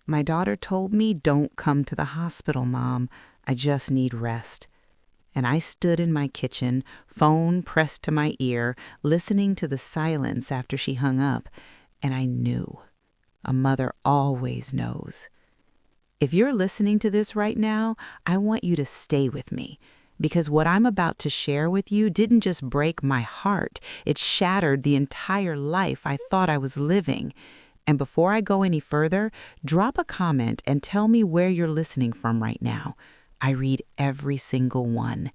My daughter told me, "Don't come to the hospital, Mom. I just need rest." And I stood in my kitchen, phone pressed to my ear, listening to the silence after she hung up, and I knew. A mother always knows. If you're listening to this right now, I want you to stay with me, because what I'm about to share with you didn't just break my heart, it shattered the entire life I thought I was living. And before I go any further, drop a comment and tell me where you're listening from right now. I read every single one.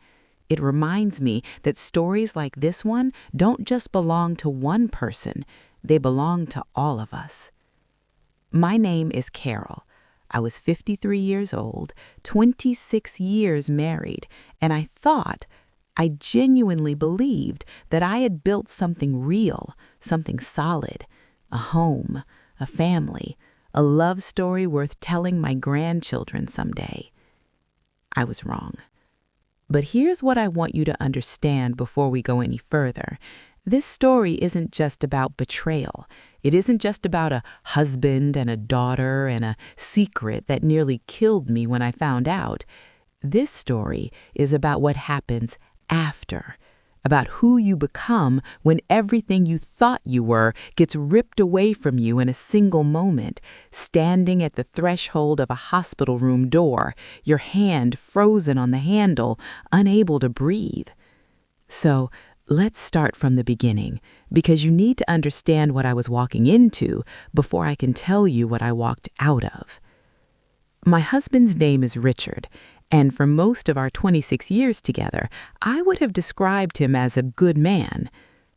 It reminds me that stories like this one don't just belong to one person, they belong to all of us. My name is Carol. I was 53 years old, 26 years married, and I genuinely believed that I had built something real, something solid, a home, a family, a love story worth telling my grandchildren someday. I was wrong. But here's what I want you to understand before we go any further. This story isn't just about betrayal. It isn't just about a husband and a daughter and a secret that nearly killed me when I found out. This story is about what happens after, about who you become when everything you thought you were gets ripped away from you in a single moment, standing at the threshold of a hospital room door, your hand frozen on the handle, unable to breathe. So, let's start from the beginning, because you need to understand what I was walking into before I can tell you what I walked out of. My husband's name is Richard, and for most of our 26 years together, I would have described him as a good man.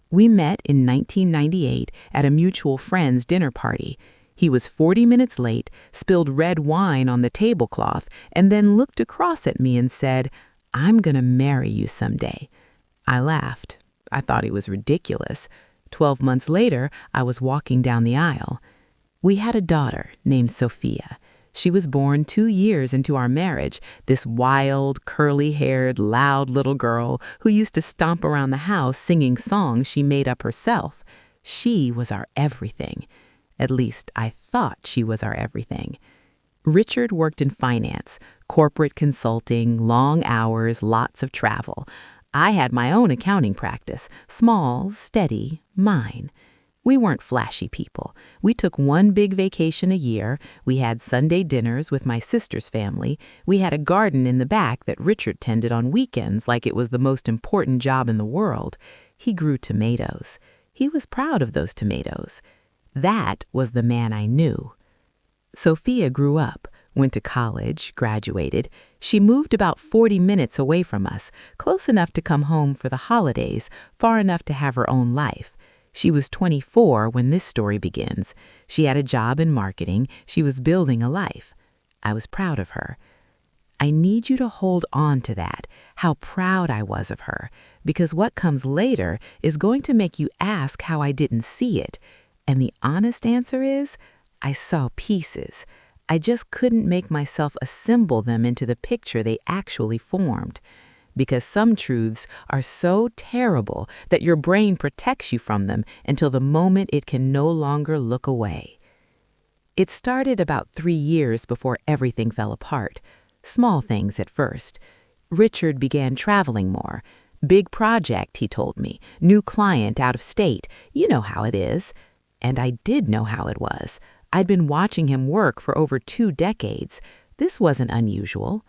We met in 1998 at a mutual friend's dinner party. He was 40 minutes late, spilled red wine on the tablecloth, and then looked across at me and said, "I'm going to marry you someday." I laughed. I thought he was ridiculous. 12 months later, I was walking down the aisle. We had a daughter named Sophia. She was born 2 years into our marriage, this wild, curly-haired, loud little girl who used to stomp around the house singing songs she made up herself. She was our everything. At least, I thought she was our everything. Richard worked in finance, corporate consulting, long hours, lots of travel. I had my own accounting practice, small, steady, mine. We weren't flashy people. We took one big vacation a year. We had Sunday dinners with my sister's family. We had a garden in the back that Richard tended on weekends like it was the most important job in the world. He grew tomatoes. He was proud of those tomatoes. That was the man I knew. Sophia grew up, went to college, graduated. She moved about 40 minutes away from us, close enough to come home for the holidays, far enough to have her own life. She was 24 when this story begins. She had a job in marketing. She was building a life. I was proud of her. I need you to hold on to that, how proud I was of her, because what comes later is going to make you ask how I didn't see it. And the honest answer is, I saw pieces. I just couldn't make myself assemble them into the picture they actually formed. Because some truths are so terrible that your brain protects you from them until the moment it can no longer look away. It started about 3 years before everything fell apart. Small things at first. Richard began traveling more. Big project, he told me. New client out of state. You know how it is. And I did know how it was. I'd been watching him work for over 2 decades. This wasn't unusual.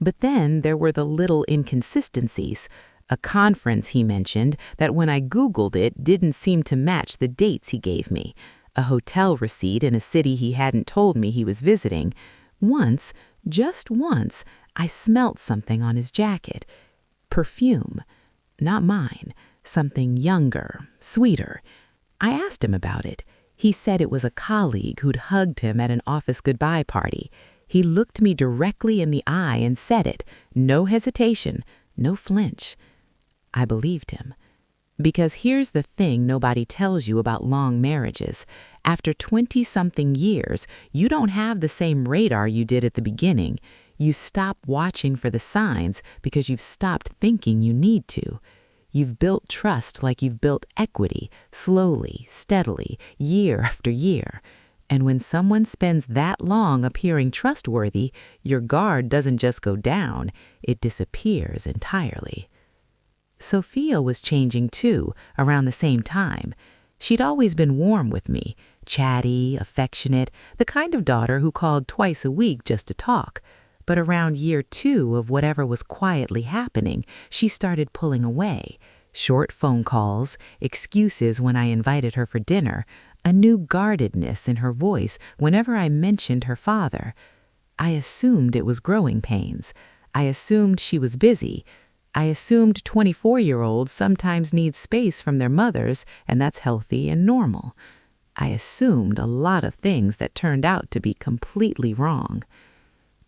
But then there were the little inconsistencies. A conference he mentioned that when I Googled it didn't seem to match the dates he gave me. A hotel receipt in a city he hadn't told me he was visiting. Once, just once, I smelt something on his jacket. Perfume. Not mine. Something younger, sweeter. I asked him about it. He said it was a colleague who'd hugged him at an office goodbye party. He looked me directly in the eye and said it. No hesitation, no flinch. I believed him. Because here's the thing nobody tells you about long marriages. After 20-something years, you don't have the same radar you did at the beginning. You stop watching for the signs because you've stopped thinking you need to. You've built trust like you've built equity, slowly, steadily, year after year. And when someone spends that long appearing trustworthy, your guard doesn't just go down, it disappears entirely. Sophia was changing too, around the same time. She'd always been warm with me, chatty, affectionate, the kind of daughter who called twice a week just to talk. But around year 2 of whatever was quietly happening, she started pulling away. Short phone calls, excuses when I invited her for dinner, a new guardedness in her voice whenever I mentioned her father. I assumed it was growing pains. I assumed she was busy. I assumed 24-year-olds sometimes need space from their mothers, and that's healthy and normal. I assumed a lot of things that turned out to be completely wrong.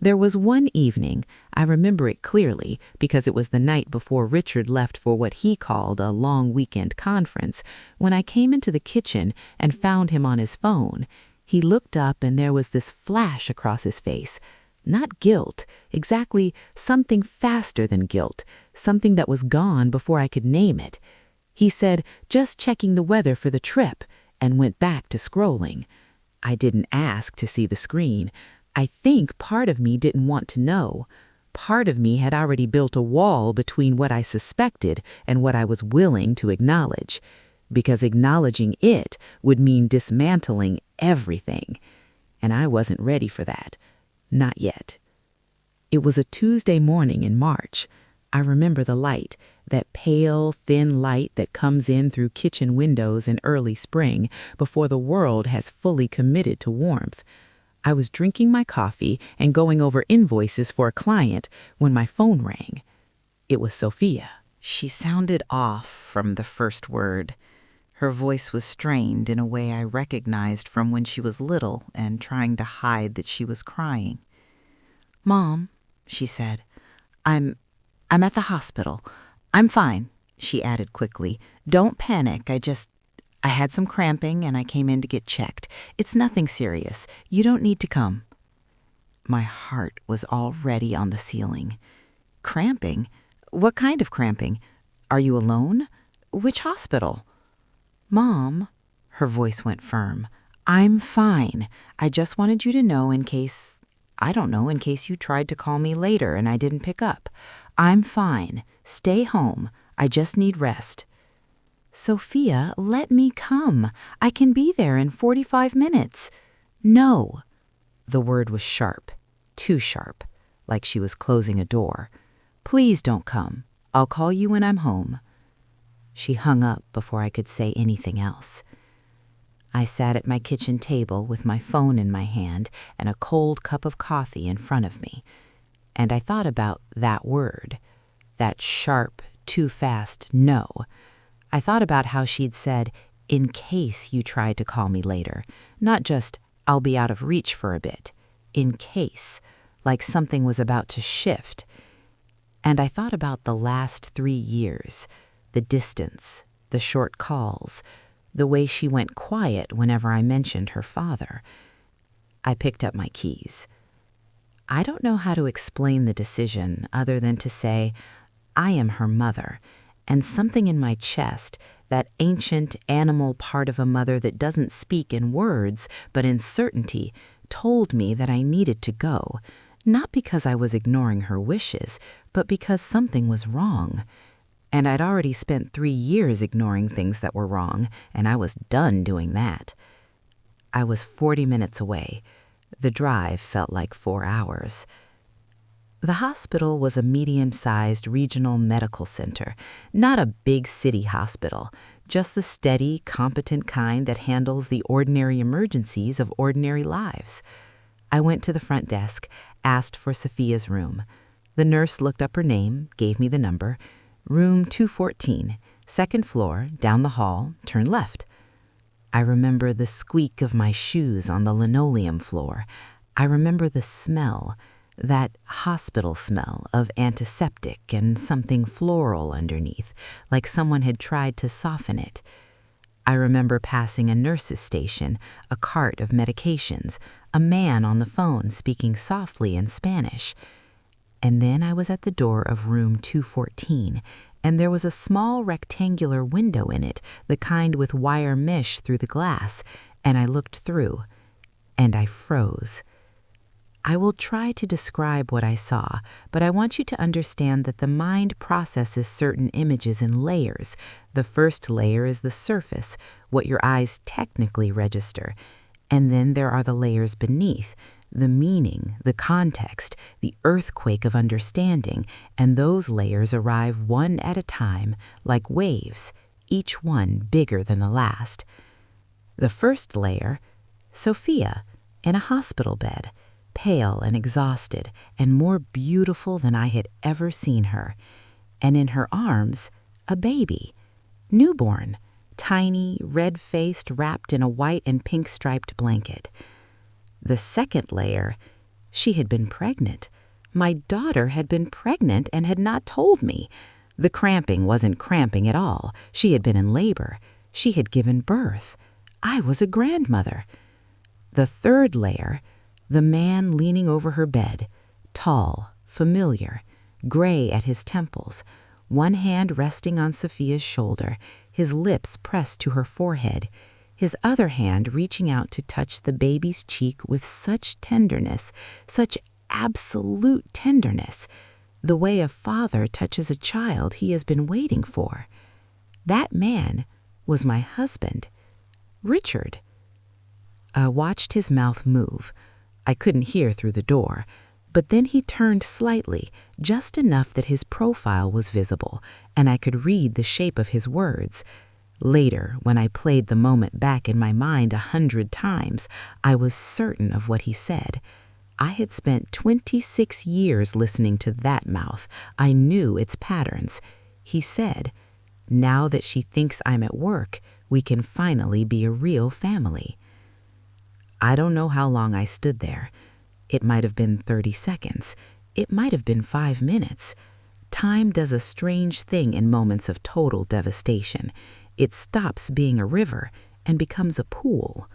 There was one evening, I remember it clearly because it was the night before Richard left for what he called a long weekend conference, when I came into the kitchen and found him on his phone. He looked up and there was this flash across his face. Not guilt, exactly something faster than guilt, something that was gone before I could name it. He said, "Just checking the weather for the trip," and went back to scrolling. I didn't ask to see the screen. I think part of me didn't want to know. Part of me had already built a wall between what I suspected and what I was willing to acknowledge, because acknowledging it would mean dismantling everything. And I wasn't ready for that. Not yet. It was a Tuesday morning in March. I remember the light, that pale, thin light that comes in through kitchen windows in early spring before the world has fully committed to warmth. I was drinking my coffee and going over invoices for a client when my phone rang. It was Sophia. She sounded off from the first word. Her voice was strained in a way I recognized from when she was little and trying to hide that she was crying. "Mom," she said, I'm at the hospital. I'm fine," she added quickly. "Don't panic. I had some cramping and I came in to get checked. It's nothing serious. You don't need to come." My heart was already on the ceiling. Cramping? What kind of cramping? Are you alone? Which hospital? "Mom," her voice went firm, "I'm fine. I just wanted you to know in case you tried to call me later and I didn't pick up. I'm fine. Stay home. I just need rest." "Sophia, let me come. I can be there in 45 minutes. "No." The word was sharp, too sharp, like she was closing a door. "Please don't come. I'll call you when I'm home." She hung up before I could say anything else. I sat at my kitchen table with my phone in my hand and a cold cup of coffee in front of me. And I thought about that word, that sharp, too fast no. I thought about how she'd said, "In case you tried to call me later," not just, "I'll be out of reach for a bit." In case, like something was about to shift. And I thought about the last 3 years, the distance, the short calls, the way she went quiet whenever I mentioned her father. I picked up my keys. I don't know how to explain the decision other than to say, I am her mother, and something in my chest, that ancient animal part of a mother that doesn't speak in words but in certainty, told me that I needed to go, not because I was ignoring her wishes, but because something was wrong. And I'd already spent 3 years ignoring things that were wrong, and I was done doing that. I was 40 minutes away. The drive felt like 4 hours. The hospital was a medium-sized regional medical center, not a big city hospital, just the steady, competent kind that handles the ordinary emergencies of ordinary lives. I went to the front desk, asked for Sophia's room. The nurse looked up her name, gave me the number. "Room 214, second floor, down the hall, turn left." I remember the squeak of my shoes on the linoleum floor. I remember the smell, that hospital smell of antiseptic and something floral underneath, like someone had tried to soften it. I remember passing a nurse's station, a cart of medications, a man on the phone speaking softly in Spanish. And then I was at the door of room 214, and there was a small rectangular window in it, the kind with wire mesh through the glass, and I looked through. and I froze. I will try to describe what I saw, but I want you to understand that the mind processes certain images in layers. The first layer is the surface, what your eyes technically register, and then there are the layers beneath, the meaning, the context, the earthquake of understanding, and those layers arrive one at a time, like waves, each one bigger than the last. The first layer, Sophia, in a hospital bed, pale and exhausted, and more beautiful than I had ever seen her, and in her arms, a baby, newborn, tiny, red-faced, wrapped in a white and pink striped blanket. The second layer, she had been pregnant. My daughter had been pregnant and had not told me. The cramping wasn't cramping at all. She had been in labor. She had given birth. I was a grandmother. The third layer, the man leaning over her bed, tall, familiar, gray at his temples, one hand resting on Sophia's shoulder, his lips pressed to her forehead, his other hand reaching out to touch the baby's cheek with such tenderness, such absolute tenderness, the way a father touches a child he has been waiting for. That man was my husband, Richard. I watched his mouth move. I couldn't hear through the door, but then he turned slightly, just enough that his profile was visible, and I could read the shape of his words. Later, when I played the moment back in my mind 100 times, I was certain of what he said. I had spent 26 years listening to that mouth. I knew its patterns. He said, "Now that she thinks I'm at work, we can finally be a real family." I don't know how long I stood there. It might have been 30 seconds. It might have been 5 minutes. Time does a strange thing in moments of total devastation. It stops being a river and becomes a pool.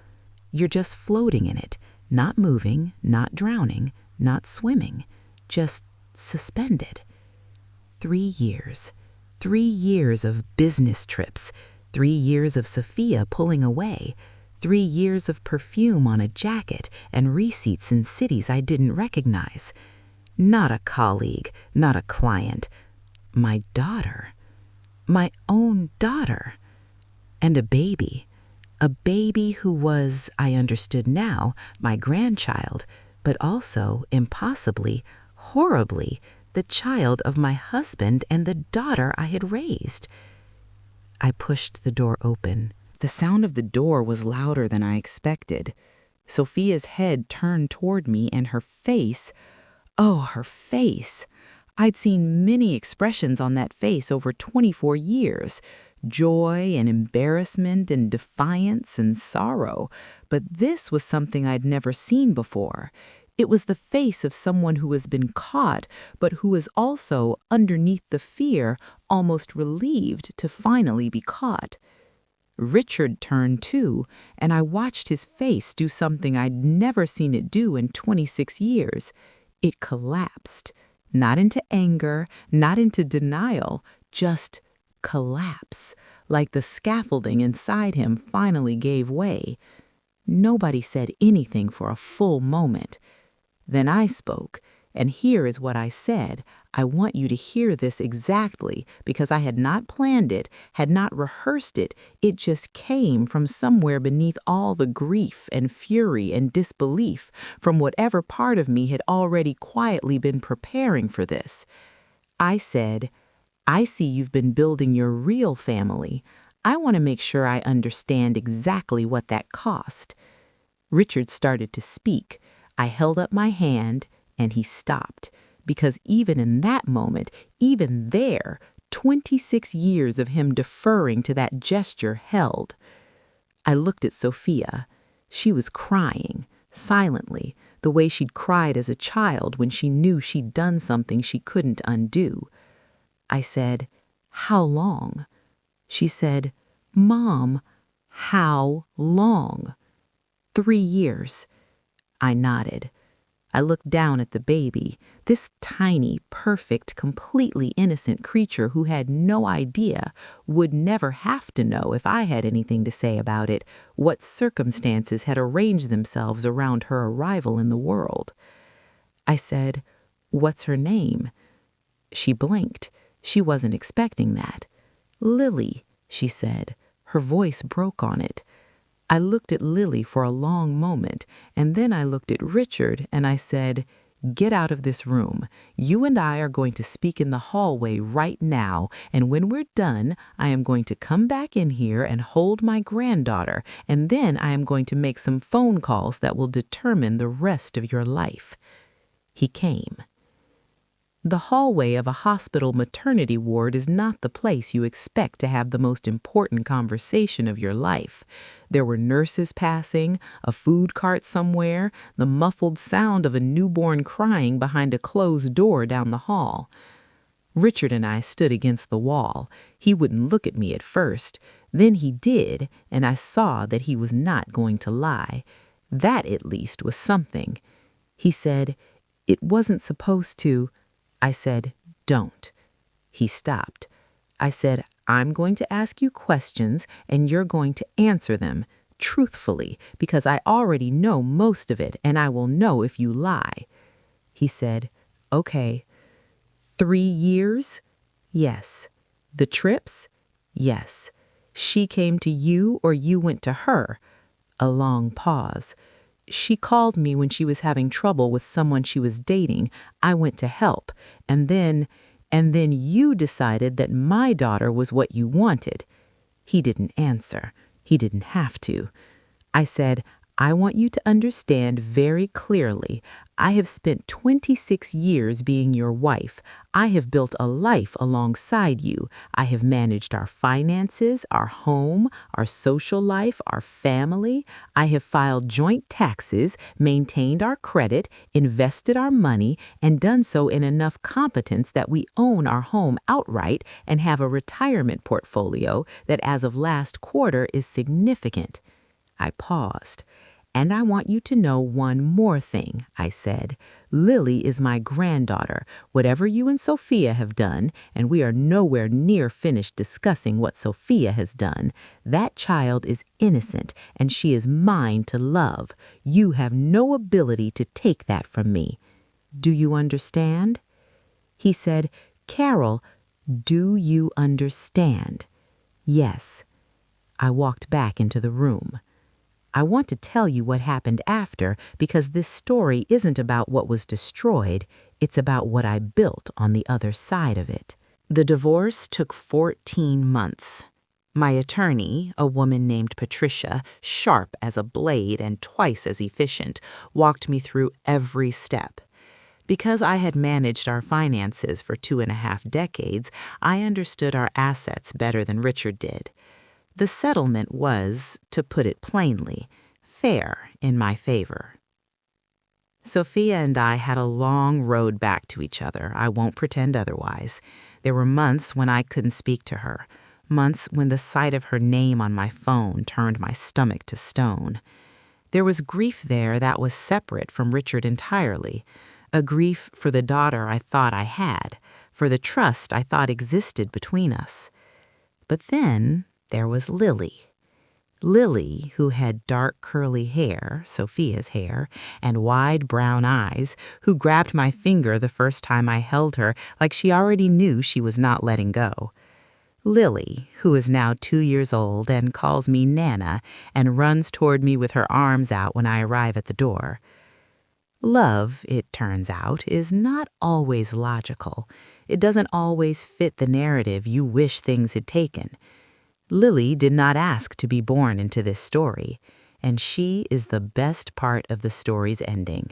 You're just floating in it, not moving, not drowning, not swimming, just suspended. 3 years. 3 years of business trips. 3 years of Sophia pulling away. 3 years of perfume on a jacket and receipts in cities I didn't recognize. Not a colleague, not a client. My daughter. My own daughter. And a baby. A baby who was, I understood now, my grandchild, but also, impossibly, horribly, the child of my husband and the daughter I had raised. I pushed the door open. The sound of the door was louder than I expected. Sophia's head turned toward me, and her face, oh, her face. I'd seen many expressions on that face over 24 years, joy and embarrassment and defiance and sorrow, but this was something I'd never seen before. It was the face of someone who has been caught, but who is also, underneath the fear, almost relieved to finally be caught. Richard turned too, and I watched his face do something I'd never seen it do in 26 years. It collapsed, not into anger, not into denial, just collapse, like the scaffolding inside him finally gave way. Nobody said anything for a full moment. Then I spoke, and here is what I said. I want you to hear this exactly, because I had not planned it, had not rehearsed it. It just came from somewhere beneath all the grief and fury and disbelief, from whatever part of me had already quietly been preparing for this. I said, "I see you've been building your real family. I want to make sure I understand exactly what that cost." Richard started to speak. I held up my hand, and he stopped, because even in that moment, even there, 26 years of him deferring to that gesture held. I looked at Sophia. She was crying, silently, the way she'd cried as a child when she knew she'd done something she couldn't undo. I said, "How long?" She said, "Mom, how long?" 3 years. I nodded. I looked down at the baby, this tiny, perfect, completely innocent creature who had no idea, would never have to know if I had anything to say about it, what circumstances had arranged themselves around her arrival in the world. I said, "What's her name?" She blinked. She wasn't expecting that. "Lily," she said. Her voice broke on it. I looked at Lily for a long moment, and then I looked at Richard and I said, "Get out of this room. You and I are going to speak in the hallway right now, and when we're done, I am going to come back in here and hold my granddaughter, and then I am going to make some phone calls that will determine the rest of your life." He came. The hallway of a hospital maternity ward is not the place you expect to have the most important conversation of your life. There were nurses passing, a food cart somewhere, the muffled sound of a newborn crying behind a closed door down the hall. Richard and I stood against the wall. He wouldn't look at me at first. Then he did, and I saw that he was not going to lie. That, at least, was something. He said, "It wasn't supposed to." I said, "Don't." He stopped. I said, "I'm going to ask you questions and you're going to answer them truthfully because I already know most of it and I will know if you lie." He said, "Okay." 3 years? Yes. The trips? Yes. She came to you or you went to her? A long pause. She called me when she was having trouble with someone she was dating. I went to help. And then you decided that my daughter was what you wanted." He didn't answer. He didn't have to. I said, "I want you to understand very clearly. I have spent 26 years being your wife. I have built a life alongside you. I have managed our finances, our home, our social life, our family. I have filed joint taxes, maintained our credit, invested our money, and done so in enough competence that we own our home outright and have a retirement portfolio that as of last quarter is significant." I paused. "And I want you to know one more thing," I said. "Lily is my granddaughter. Whatever you and Sophia have done, and we are nowhere near finished discussing what Sophia has done, that child is innocent and she is mine to love. You have no ability to take that from me. Do you understand?" He said, "Carol, do you understand?" "Yes." I walked back into the room. I want to tell you what happened after because this story isn't about what was destroyed, it's about what I built on the other side of it. The divorce took 14 months. My attorney, a woman named Patricia, sharp as a blade and twice as efficient, walked me through every step. Because I had managed our finances for 2.5 decades, I understood our assets better than Richard did. The settlement was, to put it plainly, fair in my favor. Sophia and I had a long road back to each other. I won't pretend otherwise. There were months when I couldn't speak to her, months when the sight of her name on my phone turned my stomach to stone. There was grief there that was separate from Richard entirely, a grief for the daughter I thought I had, for the trust I thought existed between us. But then there was Lily. Lily, who had dark curly hair, Sophia's hair, and wide brown eyes, who grabbed my finger the first time I held her like she already knew she was not letting go. Lily, who is now 2 years old and calls me Nana and runs toward me with her arms out when I arrive at the door. Love, it turns out, is not always logical. It doesn't always fit the narrative you wish things had taken. Lily did not ask to be born into this story, and she is the best part of the story's ending.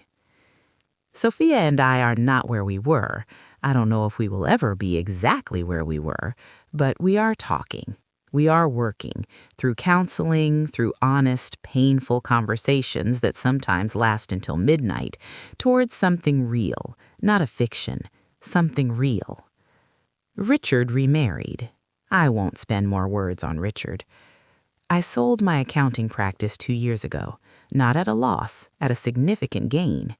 Sophia and I are not where we were. I don't know if we will ever be exactly where we were, but we are talking. We are working, through counseling, through honest, painful conversations that sometimes last until midnight, towards something real, not a fiction, something real. Richard remarried. I won't spend more words on Richard. I sold my accounting practice 2 years ago, not at a loss, at a significant gain.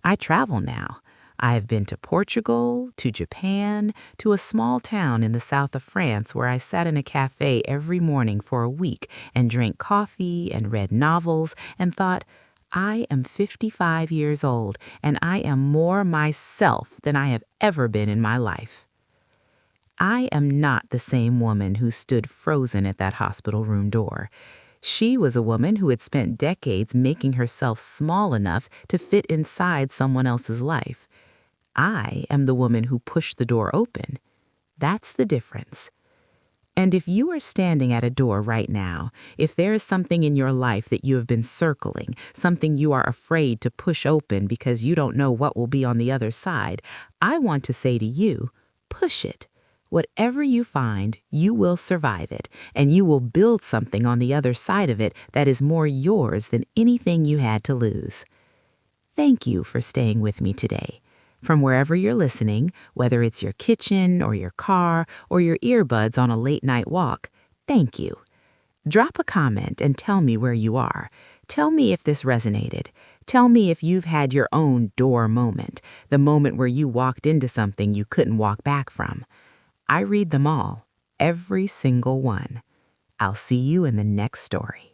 I travel now. I have been to Portugal, to Japan, to a small town in the south of France where I sat in a cafe every morning for a week and drank coffee and read novels and thought, I am 55 years old and I am more myself than I have ever been in my life. I am not the same woman who stood frozen at that hospital room door. She was a woman who had spent decades making herself small enough to fit inside someone else's life. I am the woman who pushed the door open. That's the difference. And if you are standing at a door right now, if there is something in your life that you have been circling, something you are afraid to push open because you don't know what will be on the other side, I want to say to you, push it. Whatever you find, you will survive it, and you will build something on the other side of it that is more yours than anything you had to lose. Thank you for staying with me today. From wherever you're listening, whether it's your kitchen or your car or your earbuds on a late night walk, thank you. Drop a comment and tell me where you are. Tell me if this resonated. Tell me if you've had your own door moment, the moment where you walked into something you couldn't walk back from. I read them all, every single one. I'll see you in the next story.